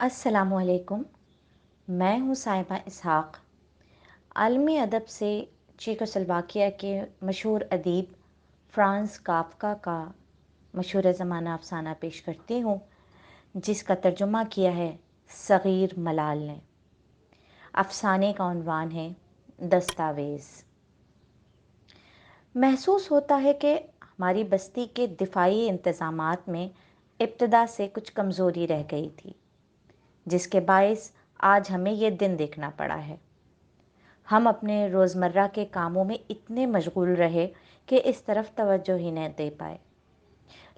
अस्सलामुअलैकुम। मैं हूँ साहिबा इसहाक़। आलमी अदब से चेकोस्लोवाकिया के मशहूर अदीब फ्रांज काफ्का का मशहूर ज़माना अफ़साना पेश करती हूँ, जिसका तर्जुमा किया है सग़ीर मलाल ने। अफ़साने का उन्वान है दस्तावेज़। महसूस होता है कि हमारी बस्ती के दिफ़ाई इंतज़ामात में इब्तिदा से कुछ कमज़ोरी रह गई थी, जिसके बायस आज हमें ये दिन देखना पड़ा है। हम अपने रोज़मर्रा के कामों में इतने मशगूल रहे कि इस तरफ तवज्जो ही नहीं दे पाए।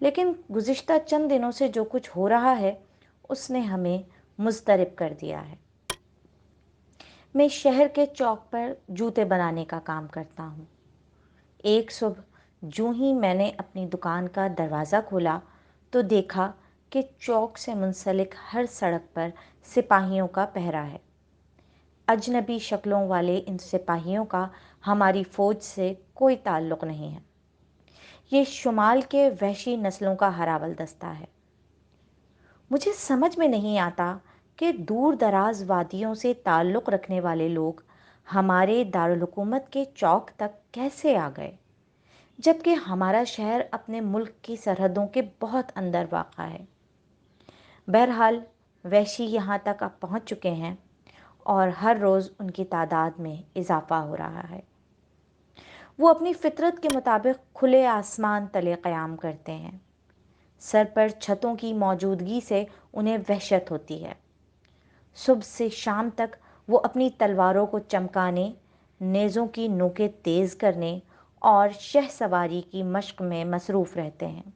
लेकिन गुज़िश्ता चंद दिनों से जो कुछ हो रहा है, उसने हमें मुज़तरब कर दिया है। मैं शहर के चौक पर जूते बनाने का काम करता हूँ। एक सुबह जूँ ही मैंने अपनी दुकान का दरवाज़ा खोला तो देखा कि चौक से मुंसलिक हर सड़क पर सिपाहियों का पहरा है। अजनबी शक्लों वाले इन सिपाहियों का हमारी फ़ौज से कोई ताल्लुक़ नहीं है। ये शुमाल के वहशी नस्लों का हरावल दस्ता है। मुझे समझ में नहीं आता कि दूर दराज वादियों से ताल्लुक़ रखने वाले लोग हमारे दारुल हुकूमत के चौक तक कैसे आ गए, जबकि हमारा शहर अपने मुल्क की सरहदों के बहुत अंदर वाक़ा है। बहरहाल वहशी यहाँ तक अब पहुँच चुके हैं और हर रोज़ उनकी तादाद में इजाफ़ा हो रहा है। वो अपनी फितरत के मुताबिक खुले आसमान तले क़याम करते हैं। सर पर छतों की मौजूदगी से उन्हें वहशत होती है। सुबह से शाम तक वो अपनी तलवारों को चमकाने, नेज़ों की नोकें तेज़ करने और शहसवारी की मशक में मसरूफ़ रहते हैं।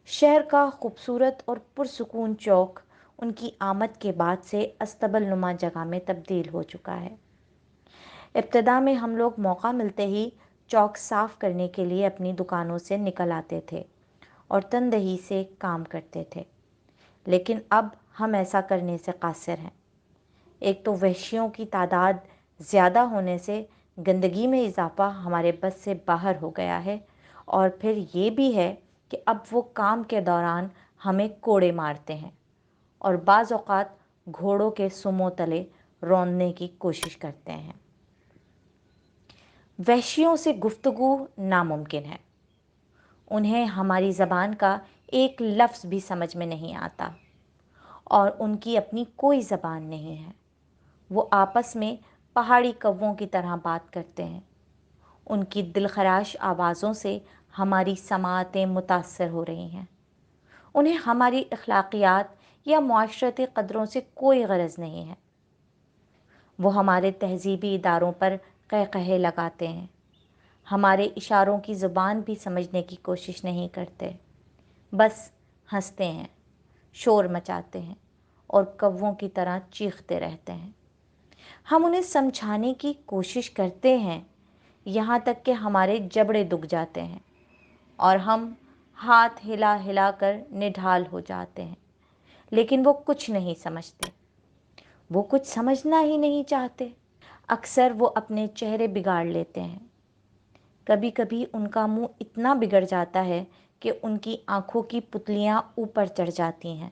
शहर का खूबसूरत और पुरसुकून चौक उनकी आमद के बाद से अस्तबल नुमा जगह में तब्दील हो चुका है। इब्तिदा में हम लोग मौका मिलते ही चौक साफ़ करने के लिए अपनी दुकानों से निकल आते थे और तनदही से काम करते थे, लेकिन अब हम ऐसा करने से कासिर हैं। एक तो वहशियों की तादाद ज़्यादा होने से गंदगी में इजाफ़ा हमारे बस से बाहर हो गया है, और फिर ये भी है कि अब वो काम के दौरान हमें कोड़े मारते हैं और बाज़ औक़ात घोड़ों के सुमों तले रौंदने की कोशिश करते हैं। वहशियों से गुफ्तगू नामुमकिन है। उन्हें हमारी ज़बान का एक लफ्ज़ भी समझ में नहीं आता और उनकी अपनी कोई ज़बान नहीं है। वो आपस में पहाड़ी कौवों की तरह बात करते हैं। उनकी दिलखराश आवाज़ों से हमारी समाअतें मुतासर हो रही हैं। उन्हें हमारी अखलाकियात या मुआशरती क़दरों से कोई ग़रज़ नहीं है। वो हमारे तहज़ीबी इदारों पर क़हक़हे लगाते हैं, हमारे इशारों की ज़ुबान भी समझने की कोशिश नहीं करते, बस हंसते हैं, शोर मचाते हैं और कौवों की तरह चीखते रहते हैं। हम उन्हें समझाने की कोशिश करते हैं, यहाँ तक कि हमारे जबड़े दुख जाते हैं और हम हाथ हिला हिला कर निढाल हो जाते हैं, लेकिन वो कुछ नहीं समझते। वो कुछ समझना ही नहीं चाहते। अक्सर वो अपने चेहरे बिगाड़ लेते हैं। कभी कभी उनका मुंह इतना बिगड़ जाता है कि उनकी आँखों की पुतलियाँ ऊपर चढ़ जाती हैं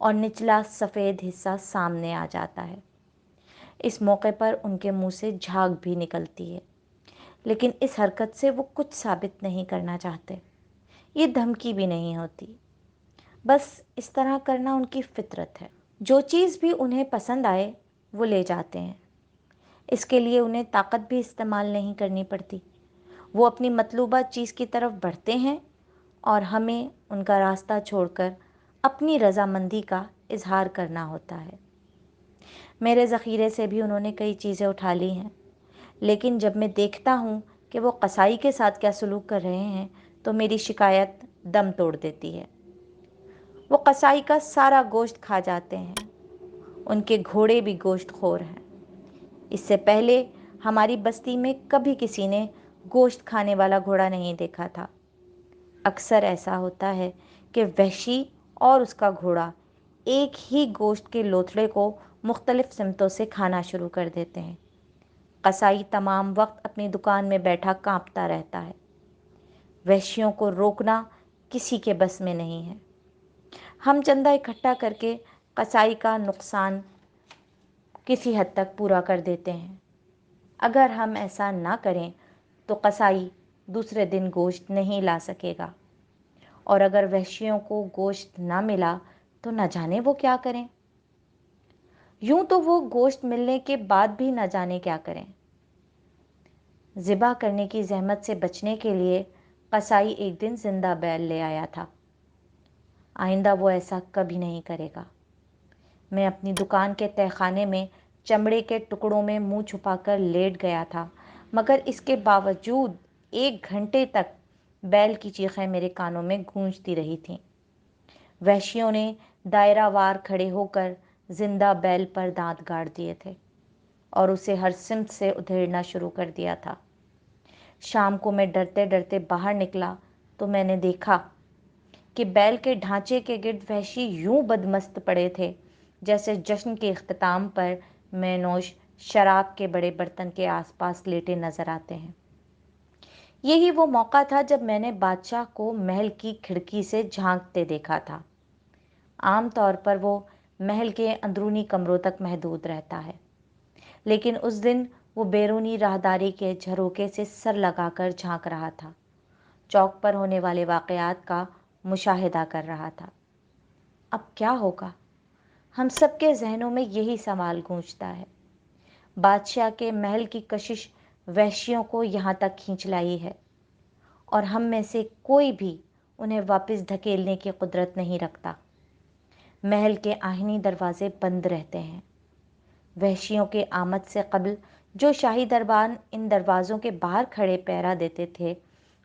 और निचला सफ़ेद हिस्सा सामने आ जाता है। इस मौके पर उनके मुंह से झाग भी निकलती है, लेकिन इस हरकत से वो कुछ साबित नहीं करना चाहते। ये धमकी भी नहीं होती, बस इस तरह करना उनकी फितरत है। जो चीज़ भी उन्हें पसंद आए वो ले जाते हैं। इसके लिए उन्हें ताकत भी इस्तेमाल नहीं करनी पड़ती। वो अपनी मतलूबा चीज़ की तरफ बढ़ते हैं और हमें उनका रास्ता छोड़कर अपनी रज़ामंदी का इजहार करना होता है। मेरे ज़ख़ीरे से भी उन्होंने कई चीज़ें उठा ली हैं, लेकिन जब मैं देखता हूँ कि वो कसाई के साथ क्या सलूक कर रहे हैं तो मेरी शिकायत दम तोड़ देती है। वो कसाई का सारा गोश्त खा जाते हैं। उनके घोड़े भी गोश्त खोर हैं। इससे पहले हमारी बस्ती में कभी किसी ने गोश्त खाने वाला घोड़ा नहीं देखा था। अक्सर ऐसा होता है कि वहशी और उसका घोड़ा एक ही गोश्त के लोथड़े को मुख्तलिफ सिमतों से खाना शुरू कर देते हैं। कसाई तमाम वक्त अपनी दुकान में बैठा कांपता रहता है। वहशियों को रोकना किसी के बस में नहीं है। हम चंदा इकट्ठा करके कसाई का नुकसान किसी हद तक पूरा कर देते हैं। अगर हम ऐसा ना करें तो कसाई दूसरे दिन गोश्त नहीं ला सकेगा, और अगर वहशियों को गोश्त ना मिला तो न जाने वो क्या करें। यूं तो वो गोश्त मिलने के बाद भी न जाने क्या करें। ज़िबा करने की ज़हमत से बचने के लिए कसाई एक दिन जिंदा बैल ले आया था। आइंदा वो ऐसा कभी नहीं करेगा। मैं अपनी दुकान के तहखाने में चमड़े के टुकड़ों में मुंह छुपाकर लेट गया था, मगर इसके बावजूद 1 घंटे तक बैल की चीखें मेरे कानों में गूंजती रही थीं। वहशियों ने दायरावार खड़े होकर जिंदा बैल पर दांत गाड़ दिए थे और उसे हर सिमत से उधेड़ना शुरू कर दिया था। शाम को मैं डरते डरते बाहर निकला तो मैंने देखा कि बैल के ढांचे के गिर्द वहशी यूं बदमस्त पड़े थे जैसे जश्न के इख्तिताम पर मेनोश शराब के बड़े बर्तन के आसपास लेटे नजर आते हैं। यही वो मौका था जब मैंने बादशाह को महल की खिड़की से झांकते देखा था। आम तौर पर वो महल के अंदरूनी कमरों तक महदूद रहता है, लेकिन उस दिन वो बैरूनी राहदारी के झरोके से सर लगाकर झांक रहा था, चौक पर होने वाले वाक़यात का मुशाहिदा कर रहा था। अब क्या होगा? हम सबके जहनों में यही सवाल गूंजता है। बादशाह के महल की कशिश वहशियों को यहाँ तक खींच लाई है, और हम में से कोई भी उन्हें वापस धकेलने की कुदरत नहीं रखता। महल के आहिनी दरवाजे बंद रहते हैं। वहशियों के आमद से कबल जो शाही दरबार इन दरवाज़ों के बाहर खड़े पहरा देते थे,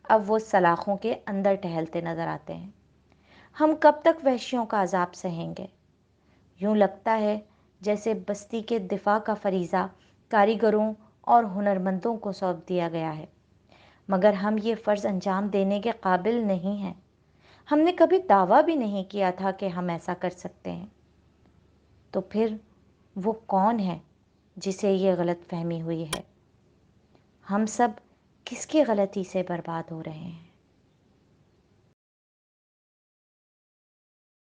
अब वो सलाखों के अंदर टहलते नजर आते हैं। हम कब तक वहशियों का अजाब सहेंगे? यूं लगता है जैसे बस्ती के दिफा का फरीज़ा कारीगरों और हुनरमंदों को सौंप दिया गया है, मगर हम ये फ़र्ज़ अंजाम देने के काबिल नहीं हैं। हमने कभी दावा भी नहीं किया था कि हम ऐसा कर सकते हैं। तो फिर वो कौन है जिसे ये गलतफहमी हुई है? हम सब किसकी गलती से बर्बाद हो रहे हैं?